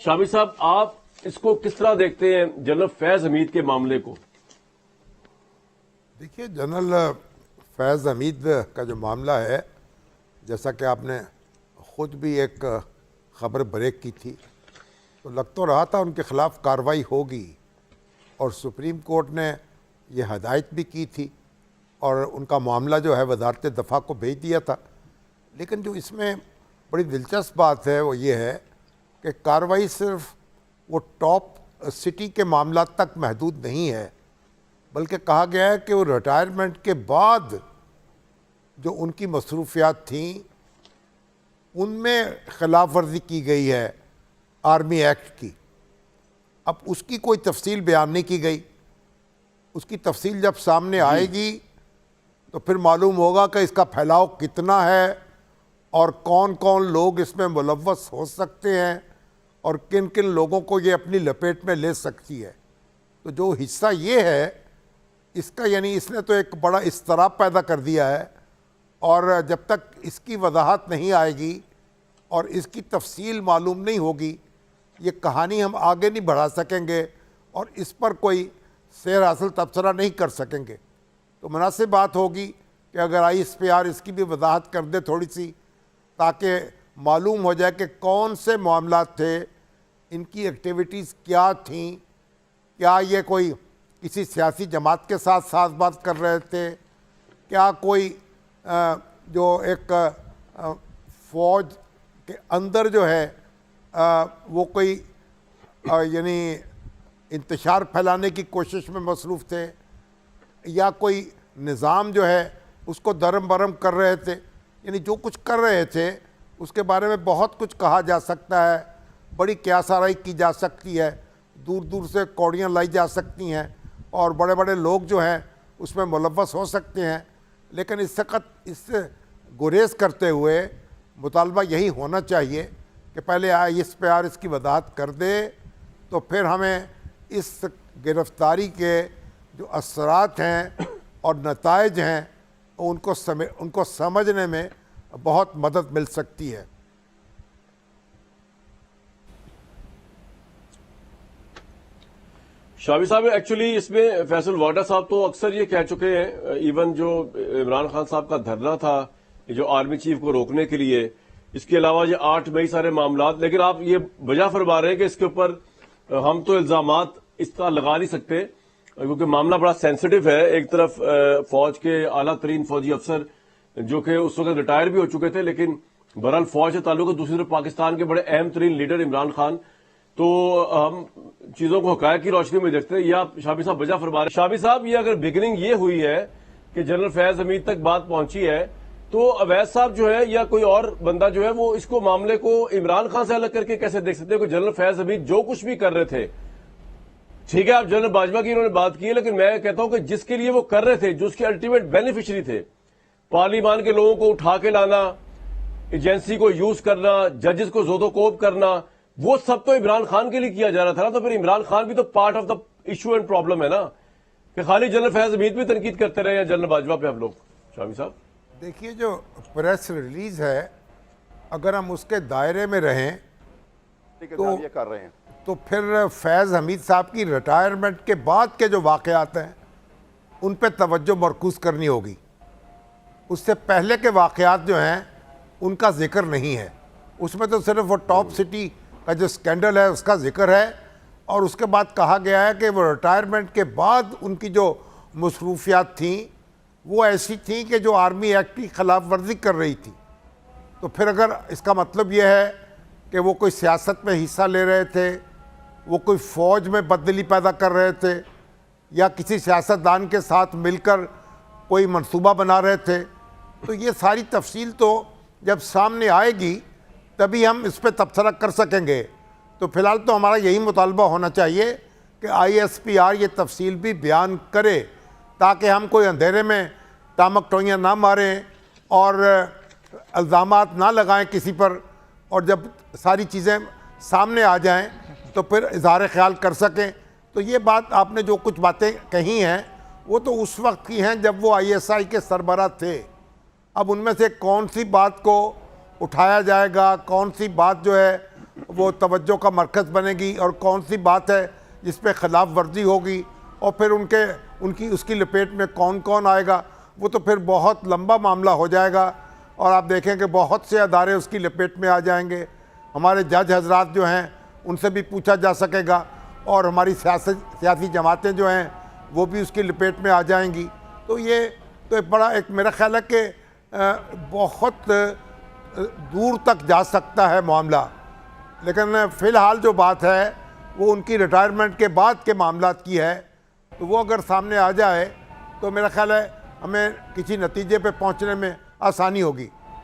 شامی صاحب آپ اس کو کس طرح دیکھتے ہیں جنرل فیض حمید کے معاملے کو؟ دیکھیے جنرل فیض حمید کا جو معاملہ ہے، جیسا کہ آپ نے خود بھی ایک خبر بریک کی تھی، تو لگ تو رہا تھا ان کے خلاف کارروائی ہوگی، اور سپریم کورٹ نے یہ ہدایت بھی کی تھی اور ان کا معاملہ جو ہے وزارت دفاع کو بھیج دیا تھا۔ لیکن جو اس میں بڑی دلچسپ بات ہے وہ یہ ہے کہ کارروائی صرف وہ ٹاپ سٹی کے معاملات تک محدود نہیں ہے، بلکہ کہا گیا ہے کہ وہ ریٹائرمنٹ کے بعد جو ان کی مصروفیات تھیں ان میں خلاف ورزی کی گئی ہے آرمی ایکٹ کی۔ اب اس کی کوئی تفصیل بیان نہیں کی گئی، اس کی تفصیل جب سامنے آئے گی تو پھر معلوم ہوگا کہ اس کا پھیلاؤ کتنا ہے اور کون کون لوگ اس میں ملوث ہو سکتے ہیں اور کن کن لوگوں کو یہ اپنی لپیٹ میں لے سکتی ہے۔ تو جو حصہ یہ ہے اس کا، یعنی اس نے تو ایک بڑا اضطراب پیدا کر دیا ہے، اور جب تک اس کی وضاحت نہیں آئے گی اور اس کی تفصیل معلوم نہیں ہوگی، یہ کہانی ہم آگے نہیں بڑھا سکیں گے اور اس پر کوئی سیر حاصل تبصرہ نہیں کر سکیں گے۔ تو مناسب بات ہوگی کہ اگر ISPR اس کی بھی وضاحت کر دے تھوڑی سی، تاکہ معلوم ہو جائے کہ کون سے معاملات تھے، ان کی ایکٹیویٹیز کیا تھیں، کیا یہ کوئی کسی سیاسی جماعت کے ساتھ ساز باز کر رہے تھے، کیا کوئی جو ایک فوج کے اندر جو ہے وہ کوئی یعنی انتشار پھیلانے کی کوشش میں مصروف تھے، یا کوئی نظام جو ہے اس کو درم برم کر رہے تھے۔ یعنی جو کچھ کر رہے تھے اس کے بارے میں بہت کچھ کہا جا سکتا ہے، بڑی قیاس آرائی کی جا سکتی ہے، دور دور سے کوڑیاں لائی جا سکتی ہیں اور بڑے بڑے لوگ جو ہیں اس میں ملوث ہو سکتے ہیں۔ لیکن اس سے گریز کرتے ہوئے مطالبہ یہی ہونا چاہیے کہ پہلے ISPR اس کی وضاحت کر دے، تو پھر ہمیں اس گرفتاری کے جو اثرات ہیں اور نتائج ہیں ان کو سمجھنے میں بہت مدد مل سکتی ہے۔ شامی صاحب ایکچولی اس میں فیصل واڈا صاحب تو اکثر یہ کہہ چکے ہیں، ایون جو عمران خان صاحب کا دھرنا تھا جو آرمی چیف کو روکنے کے لیے، اس کے علاوہ یہ 8 مئی سارے معاملات، لیکن آپ یہ وجہ فرما رہے ہیں کہ اس کے اوپر ہم تو الزامات اس طرح لگا نہیں سکتے کیونکہ معاملہ بڑا سینسٹیو ہے۔ ایک طرف فوج کے اعلیٰ ترین فوجی افسر جو کہ اس وقت ریٹائر بھی ہو چکے تھے، لیکن بہرحال فوج سے تعلق ہے، دوسری طرف پاکستان کے بڑے اہم ترین لیڈر عمران خان، تو ہم چیزوں کو حقائق کی روشنی میں دیکھتے ہیں۔ یہ آپ شامی صاحب وجہ فرما رہے ہیں۔ شامی صاحب یہ اگر بگننگ یہ ہوئی ہے کہ جنرل فیض حمید تک بات پہنچی ہے، تو اویس صاحب جو ہے یا کوئی اور بندہ جو ہے وہ اس کو معاملے کو عمران خان سے الگ کر کے کیسے دیکھ سکتے ہیں کہ جنرل فیض حمید جو کچھ بھی کر رہے تھے، ٹھیک ہے آپ جنرل باجوہ کی انہوں نے بات کی ہے، لیکن میں کہتا ہوں کہ جس کے لیے وہ کر رہے تھے، جو اس کے الٹیمیٹ بینیفیشری تھے، پارلیمان کے لوگوں کو اٹھا کے لانا، ایجنسی کو یوز کرنا، ججز کو زود و کوب کرنا، وہ سب تو عمران خان کے لیے کیا جا رہا تھا نا۔ تو پھر عمران خان بھی تو part of the issue and problem ہے نا، کہ خالی جنرل فیض حمید بھی تنقید کرتے رہے یا جنرل باجوہ پہ ہم لوگ۔ شامی صاحب دیکھیے جو پریس ریلیز ہے، اگر ہم اس کے دائرے میں رہیں تو پھر فیض حمید صاحب کی ریٹائرمنٹ کے بعد کے جو واقعات ہیں ان پہ توجہ مرکوز کرنی ہوگی۔ اس سے پہلے کے واقعات جو ہیں ان کا ذکر نہیں ہے، اس میں تو صرف وہ ٹاپ سٹی کا جو سکینڈل ہے اس کا ذکر ہے، اور اس کے بعد کہا گیا ہے کہ وہ ریٹائرمنٹ کے بعد ان کی جو مصروفیات تھیں وہ ایسی تھیں کہ جو آرمی ایکٹ کی خلاف ورزی کر رہی تھی۔ تو پھر اگر اس کا مطلب یہ ہے کہ وہ کوئی سیاست میں حصہ لے رہے تھے، وہ کوئی فوج میں بدلی پیدا کر رہے تھے، یا کسی سیاستدان کے ساتھ مل کر کوئی منصوبہ بنا رہے تھے، تو یہ ساری تفصیل تو جب سامنے آئے گی تبھی ہم اس پہ تبصرہ کر سکیں گے۔ تو فی الحال تو ہمارا یہی مطالبہ ہونا چاہیے کہ ISPR یہ تفصیل بھی بیان کرے، تاکہ ہم کوئی اندھیرے میں ٹامک ٹوئیاں نہ ماریں اور الزامات نہ لگائیں کسی پر، اور جب ساری چیزیں سامنے آ جائیں تو پھر اظہار خیال کر سکیں۔ تو یہ بات آپ نے جو کچھ باتیں کہی ہیں وہ تو اس وقت کی ہیں جب وہ ISI کے سربراہ تھے۔ اب ان میں سے کون سی بات کو اٹھایا جائے گا، کون سی بات جو ہے وہ توجہ کا مرکز بنے گی اور کون سی بات ہے جس پہ خلاف ورزی ہوگی، اور پھر اس کی لپیٹ میں کون کون آئے گا، وہ تو پھر بہت لمبا معاملہ ہو جائے گا، اور آپ دیکھیں کہ بہت سے ادارے اس کی لپیٹ میں آ جائیں گے۔ ہمارے جج حضرات جو ہیں ان سے بھی پوچھا جا سکے گا، اور ہماری سیاسی جماعتیں جو ہیں وہ بھی اس کی لپیٹ میں آ جائیں گی۔ تو یہ تو ایک بڑا میرا خیال ہے کہ بہت دور تک جا سکتا ہے معاملہ، لیکن فی الحال جو بات ہے وہ ان کی ریٹائرمنٹ کے بعد کے معاملات کی ہے، تو وہ اگر سامنے آ جائے تو میرا خیال ہے ہمیں کسی نتیجے پہ پہنچنے میں آسانی ہوگی۔